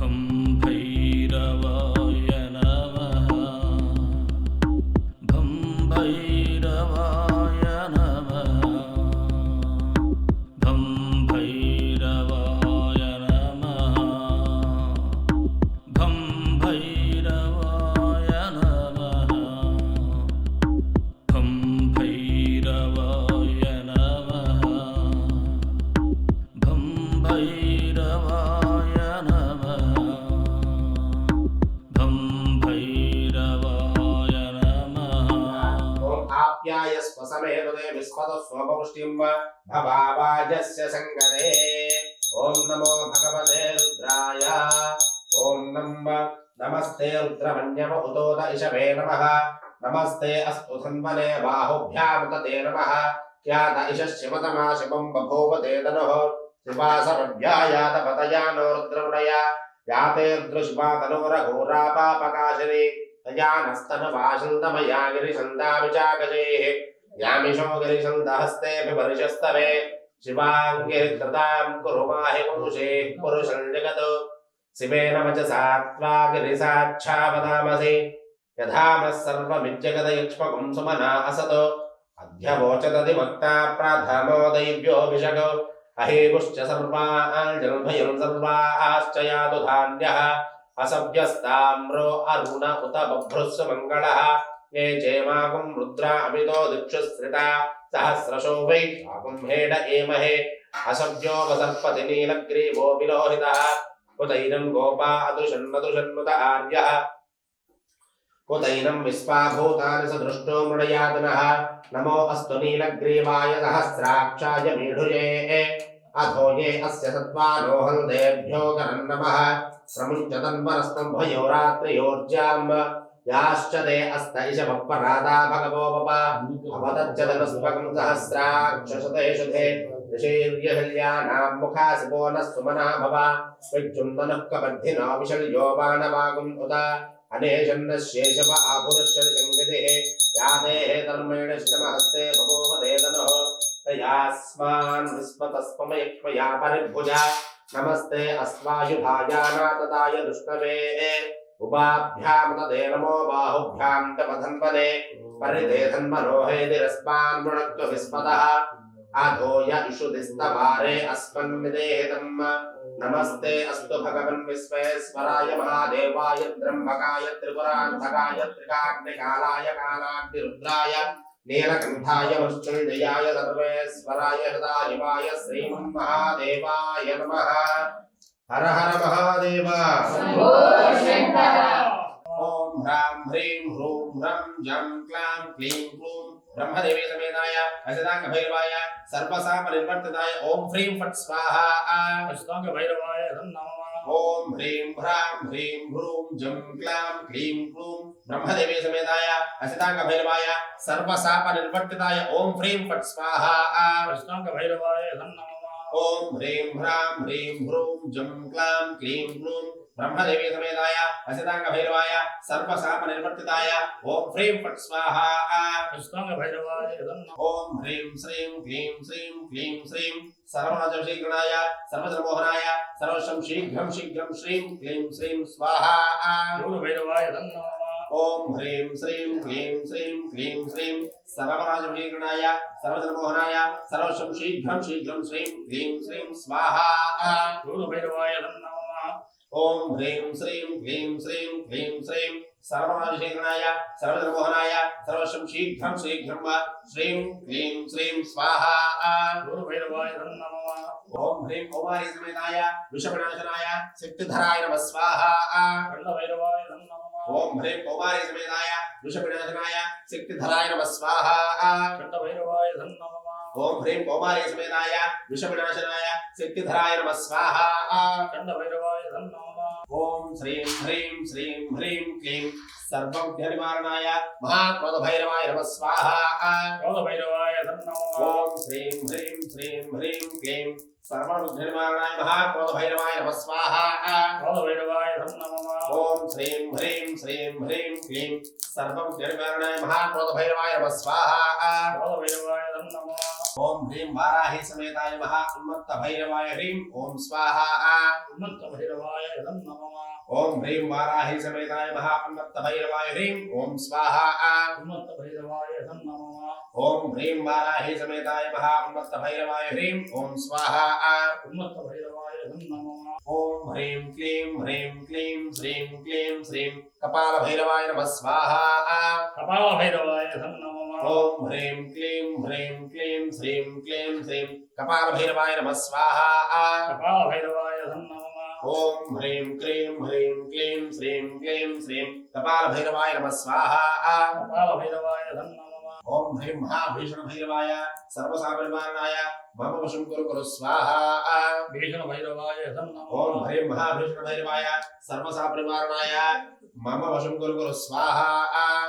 भं भैरवाय नमः भं भैरवाय नमः भं भैरवाय नमः भं भैरवाय नमः भं भैरवाय नमः भं भैरवाय नमः भं भैरवाय नमः ओम आप्याय स्वसमेनुदे विस्पतस्वपौष्टिं भवावाजस्य संगते ओम नमो भगवते रुद्राय ओम नमस्ते रुद्रमन्यव उतोत इषवे नमः नमस्ते अस्तु धन्वने बाहुभ्यां तते नमः ख्यात इषः शिवतमा शिवं बभूव ते तनुः शिवासरभ्यायात पतयानो रुद्रमुनया याते रुद्रशिवा तनुरघोरापापकाशिनी तयानस्तनवाशिन्दमया गिरिशन्दाविचाकशेः यामिषो गिरिशन्दहस्तेऽभिवर्षस्तवे शिवाङ्गिरित्रतां कुरु माहि पुंषे पुरुषं जगत् शिवेन वचसा त्वा गिरिसाच्छावदामसि यथामः सर्वमिज्जगदयुक्ष्मकं सुमना असतो अध्यवोचदधिमक्ता प्राथमो दैव्योऽभिषक् अहेगुश्च सर्वाञ्जन्भयं सर्वाश्च यातु धान्यः असभ्यस्ताम्रो अरुण उत बभ्रुस्व मङ्गलः ये चेमागुं रुद्रा अमितो दिक्षुश्रिता सहस्रशो वै शाकुं हेड एमहे असभ्यो वसर्पति नीलग्रीवो विलोहितः उतैनं गोपा अदृशन्नदृशन्नुत आर्यः उतैनं विश्वाभूतानि सदृष्टो मृडयातनः नमो अस्तु नीलग्रीवाय सहस्राक्षाय मीढुये अधो ये अस्य सत्त्वानोहं देभ्यो करन् नमः प्रमुञ्चतन्वरस्तम्भयोरात्रियोर्जाम् याश्च ते अस्त इषवपरादा भगवोपपा अवदच्चतनुस्पकं सहस्राक्षशतेषु ते ऋषेर्यहल्यानां मुखासिपो नः सुमना भव विद्युम्नः कबद्धिनो विशल्यो बाणवागुम् उत अनेशन्न शेषव आपुरुषशङ्गतिः यातेः धर्मेण शितमहस्ते बभूव देदनः तयास्मान् विस्मतस्मयक्ष्मया परिभुजा नमस्ते अस्वायुधायानातदाय दुष्टवे उभाभ्यां तदे नमो बाहुभ्यां तपधन्वने परिते धन्वनोहेतिरस्मान् मृणक्तु विस्मतः अधोय इषुदिस्तवारे अस्मन्निदेहितम् नमस्ते अस्तु भगवन् विश्वेश्वराय महादेवाय त्र्यम्बकाय त्रिपुरान्तकाय त्रिकाग्निकालाय कालाग्निरुद्राय नीलकण्ठाय मृत्युञ्जयाय सर्वेश्वराय हृदायिवाय श्रीमन्महादेवाय नमः। हर हर महादेव शम्भो शङ्कर। ओम ह्रां ह्रीं ह्रूं ह्रं जं क्लां क्लीं क्लूं ब्रह्मदेवी समेताय असितांग भैरवाय सर्वसापरिवर्तिताय ओम ह्रीं फट् स्वाहा अष्टांग भैरवाय नमः ओम ह्रीं ह्रां ह्रीं ह्रूं जं क्लां क्लीं क्लूं ब्रह्मदेवी समेताय असितांग भैरवाय सर्वसापरिवर्तिताय ओम ह्रीं फट् स्वाहा अष्टांग भैरवाय नमः ओम ह्रीं ह्रां ह्रीं ह्रूं जं क्लां क्लीं क्लूं ब्रह्मदेवी समेताय असितांग भैरवाय सर्वसापरिवर्तिताय ओम ह्रीं फट् स्वाहा अष्टांग भैरवाय नमः ओम ह्रीं श्रीं क्लीं श्रीं क्लीं श्रीं सर्वनाशशीघ्रणाय सर्वजनमोहनाय सर्वशं शीघ्रं शीघ्रं श्रीं क्लीं श्रीं स्वाहा भैरवाय नमः ओम ह्रीं श्रीं क्लीं श्रीं क्लीं श्रीं सर्वनाशशीघ्रणाय सर्वजनमोहनाय सर्वशं शीघ्रं शीघ्रं श्रीं क्लीं श्रीं स्वाहा भैरवाय नमः ओम ह्रीं श्रीं क्लीं श्रीं क्लीं श्रीं सर्वनाशशीघ्रणाय सर्वजनमोहनाय सर्वशं शीघ्रं शीघ्रं श्रीं क्लीं श्रीं स्वाहा भैरवाय नमः ओम ह्रीं कौमारी समेताय विषविनाशनाय शक्तिधराय नमः स्वाहा भैरवाय नमः ओम ह्रीं कौमारी समेताय विषविनाशनाय शक्तिधराय नमः स्वाहा भैरवाय नमः ओम ह्रीं कौमारी समेताय विषविनाशनाय शक्तिधराय नमः स्वाहा भैरवाय नमः ओम श्रीं ह्रीं श्रीं ह्रीं क्लीं सर्वभ्यनिवारणाय महाक्रोधभैरवाय नमः स्वाहा भैरवाय नमः ओम श्रीं ह्रीं श्रीं ह्रीं क्लीं सर्वभ्यनिवारणाय महाक्रोधभैरवाय नमः स्वाहा भैरवाय नमः ओम श्रीं ह्रीं श्रीं ह्रीं क्लीं सर्वभ्यनिवारणाय महाक्रोधभैरवाय नमः स्वाहा भैरवाय नमः ओम ह्रीं वाराही समेताय महा उन्मत्त भैरवाय ह्रीं ओम स्वाहा उन्मत्त भैरवाय नमः ఓం హ్రీం వారాహి సమేతాయ మహా ఉన్మత్త భైరవాయ హ్రీం ఓం స్వాహా ఉన్మత్త భైరవాయ నమః ఓం హ్రీం వారాహి సమేతాయ మహా ఉన్మత్త భైరవాయ హ్రీం ఓం స్వాహా ఉన్మత్త భైరవాయ నమః ఓం హ్రీం క్లీం శ్రీం క్లీం శ్రీం కపాల భైరవాయ నమః స్వాహా కపాల భైరవాయ నమః ఓం హ్రీం క్లీం శ్రీం క్లీం శ్రీం కపాల భైరవాయ నమః స్వాహా కపాల భైరవాయ నమః ఓం హ్రీం క్లీం శ్రీం క్లీం శ్రీం కపాల భైరవాయ నమః స్వాహా కపాల భైరవాయ నమః ఓం హ్రీం మహాభీషణ భైరవాయ సర్వసాపరిపాలనాయ మమ వశం కురు స్వాహా భీషణ భైరవాయ నమః ఓం హ్రీం మహాభీషణ భైరవాయ సర్వసాపరిపాలనాయ మమ వశం కురు స్వాహా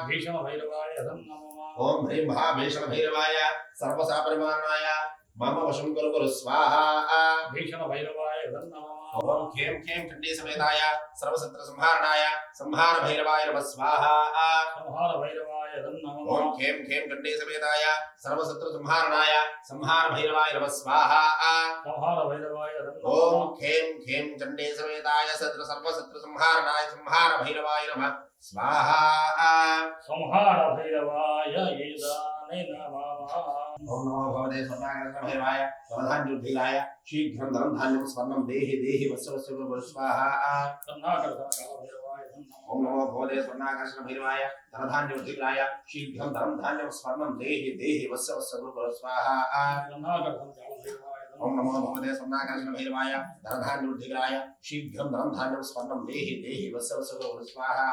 భీషణ భైరవాయ నమః ఓం హ్రీం మహాభీషణ భైరవాయ సర్వసాపరిపాలనాయ మమ వశం కురు స్వాహా భీషణ భైరవాయ నమః ఓం ఖేం చండీ సమేతాయ సర్వశత్రు సంహారణాయ సంహార భైరవాయ నమః స్వాహా సంహార భైరవాయ నమః ఓం ఖేం చండీ సమేతాయ సర్వశత్రు సంహారణాయ సంహార భైరవాయ నమః స్వాహా సంహార భైరవాయ ఓం నమః ఖేం చండీ సమేతాయ సర్వశత్రు సంహారణాయ సంహార భైరవాయ నమః స్వాహా సంహార భైరవాయ ఏదానే నమః ఓం నమో భగవతే స్వర్ణాకర్షణ భైరవాయ వరధాన్యోద్ధిలాయ శీఘ్రం ధనం ధాన్యం స్వర్ణం దేహి వస్య గురు స్వాహా కర్ణాకర్షణ భైరవాయ నమః ఓం నమో భగవతే స్వర్ణాకర్షణ భైరవాయ ధనధాన్యోద్ధిలాయ శీఘ్రం ధనం ధాన్యం స్వర్ణం దేహి వస్య గురు స్వాహా కర్ణాకర్షణ భైరవాయ ఓం నమో భగవతే స్వర్ణాకర్షణ భైరవాయ ధనధాన్యోద్ధిలాయ శీఘ్రం ధనం ధాన్యం స్వర్ణం దేహి వస్య గురు స్వాహా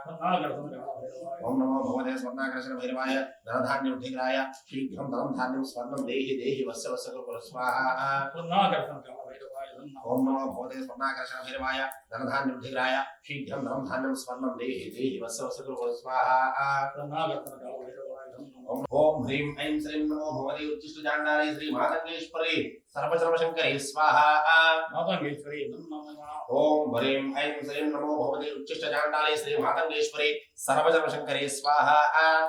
కర్ణాకర్షణ భైరవాయ ఓం నమో భగవతే స్వర్ణాకర్షణ భైరవాయ ధనధాన్యోద్ధిలాయ శీఘ్రం ధనం ధాన్యం స్వర్ణం దేహి వస్య గురు స్వాహా కర్ణాకర్షణ భైరవాయ నమః ఓం నమో భగవతే స్వర్ణాకర్షణ భైరవాయ ధనధాన్యోద్ధిలాయ శీఘ్రం ధనం ధాన్యం స్వర్ణం దేహి వస్య గురు స్వాహా కర్ణాకర్షణ భైరవాయ నమః ఓం హ్రీం ఐం శ్రీం నమో భగవతే ఉచ్చిష్టజాండారే శ్రీ మాతంగేశ్వరి సర్వసర్వశంకరి స్వాహా మాతంగేశ్వరి నమః ఓం హ్రీం ఐం శ్రీం నమో భగవతే ఉచ్చిష్టజాండారే శ్రీ మాతంగేశ్వరి సర్వసర్వశంకరి స్వాహా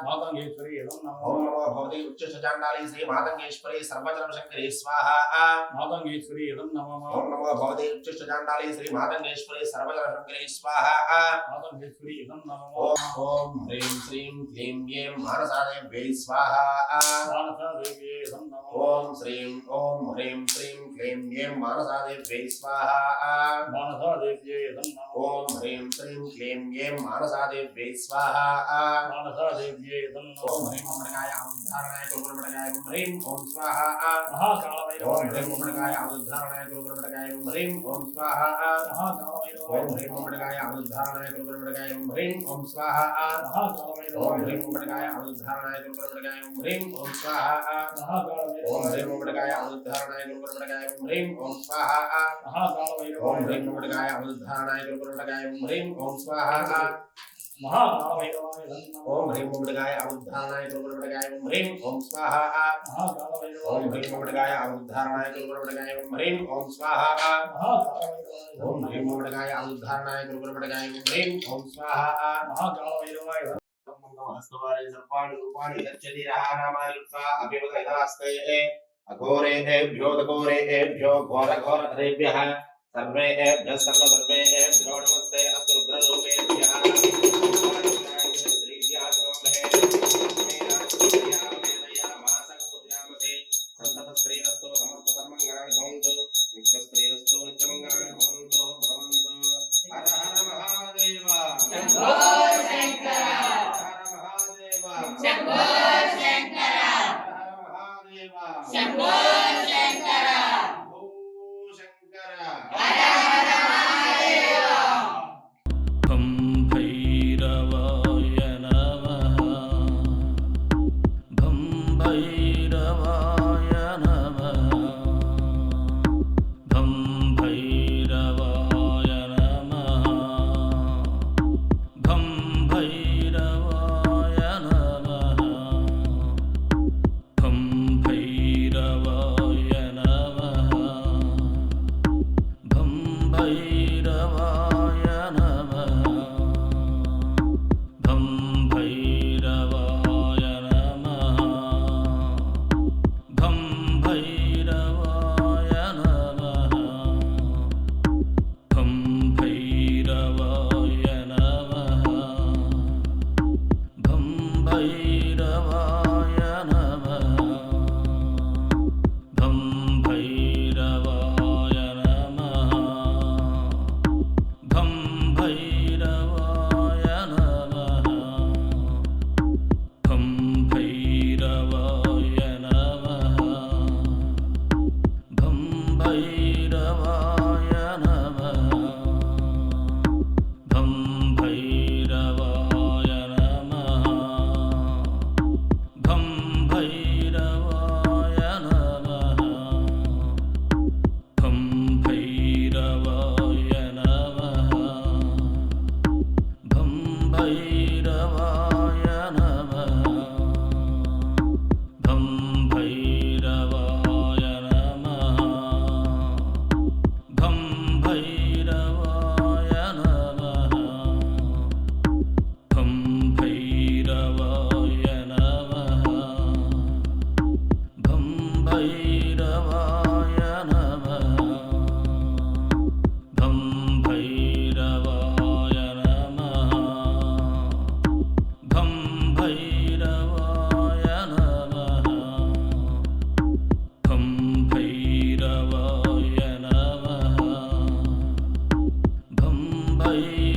మాతంగేశ్వరి నమః ఓం నమో భగవతే ఉచ్చిష్టజాండారే శ్రీ మాతంగేశ్వరి సర్వసర్వశంకరి స్వాహా మాతంగేశ్వరి నమః ఓం నమో భగవతే ఉచ్చిష్టజాండారే శ్రీ మాతంగేశ్వరి సర్వసర్వశంకరి స్వాహా మాతంగేశ్వరి నమః ఓం హ్రీం శ్రీం క్లీం ఏం మానసాదేవ్యై స్వాహా మానసాదేవ్యై నమః ఓం హ్రీం శ్రీం క్లీం ఏం మానసాదేవ్యై స్వాహా మానసాదేవ్యై నమః ఓం హ్రీం శ్రీం క్లీం ఏం మానసాదేవ్యై స్వాహా మానసాదేవ్యై నమః ఓం హ్రీం అమృతకాయ అమృతధారణాయ కురుమృతకాయ హ్రీం ఓం స్వాహా మహాకాల ఓం భైరవాయ హ్రీం అమృతకాయ అమృతధారణాయ కురుమృతకాయ హ్రీం ఓం స్వాహా మహాకాల భైరవాయ ఓం హ్రీం అమృతకాయ అమృతధారణాయ కురుమృతకాయ హ్రీం ఓం స్వాహా మహాకాల ఓం భైరవాయ హ్రీం అమృతకాయ అమృతధారణాయ కురుమృతకాయ హ్రీం ఓం స్వాహా మహాకాల ఓం భైరవాయ హ్రీం అమృతకాయ అమృతధారణాయ కురుమృతకాయ హ్రీం ఓం స్వాహా మహాకాల ఓం భైరవాయ హ్రీం అమృతకాయ అమృతధారణాయ కురుమృతకాయ హ్రీం ఓం స్వాహా మహాకాల భైరవాయ నమః ఓం హ్రీం అమృతకాయ అమృతధారణాయ కురుమృతకాయ హ్రీం ఓం స్వాహా మహాకాల ఓం భైరవాయ హ్రీం అమృతకాయ అమృతధారణాయ కురుమృతకాయ హ్రీం ఓం స్వాహా మహాకాల భైరవాయ ఓం హ్రీం అమృతకాయ అమృతధారణాయ కురుమృతకాయ హ్రీం ఓం స్వాహా మహాకాల భైరవాయ హస్తవారే సర్పాణి రూపాణి యచ్చదిరహానామాని అభివదైదాస్తే అఘోరేభ్యో దఘోరేభ్యో ఘోరఘోరధరేభ్యః సర్వేభ్యः సర్వధర్మేభ్యో నమస్తే అస్తు రుద్రరూపేభ్యः సంతతస్త్రీరస్తు సమస్తధర్మంగళాని భవంతు నిత్యస్త్రీరస్తు నిత్యమంగళాని భవంతు భవంతు హర హర మహాదేవ శంభో శంకర హర మహాదేవ శంభో శంకర హర మహాదేవ శంభో శంకర భూ శంకర హర హర మహాదేవ భం భైరవాయ నమః భం భైరవాయ నమః భం భైరవాయ నమః భం భైరవాయ నమః భం భైరవాయ నమః భం భైరవాయ నమః मही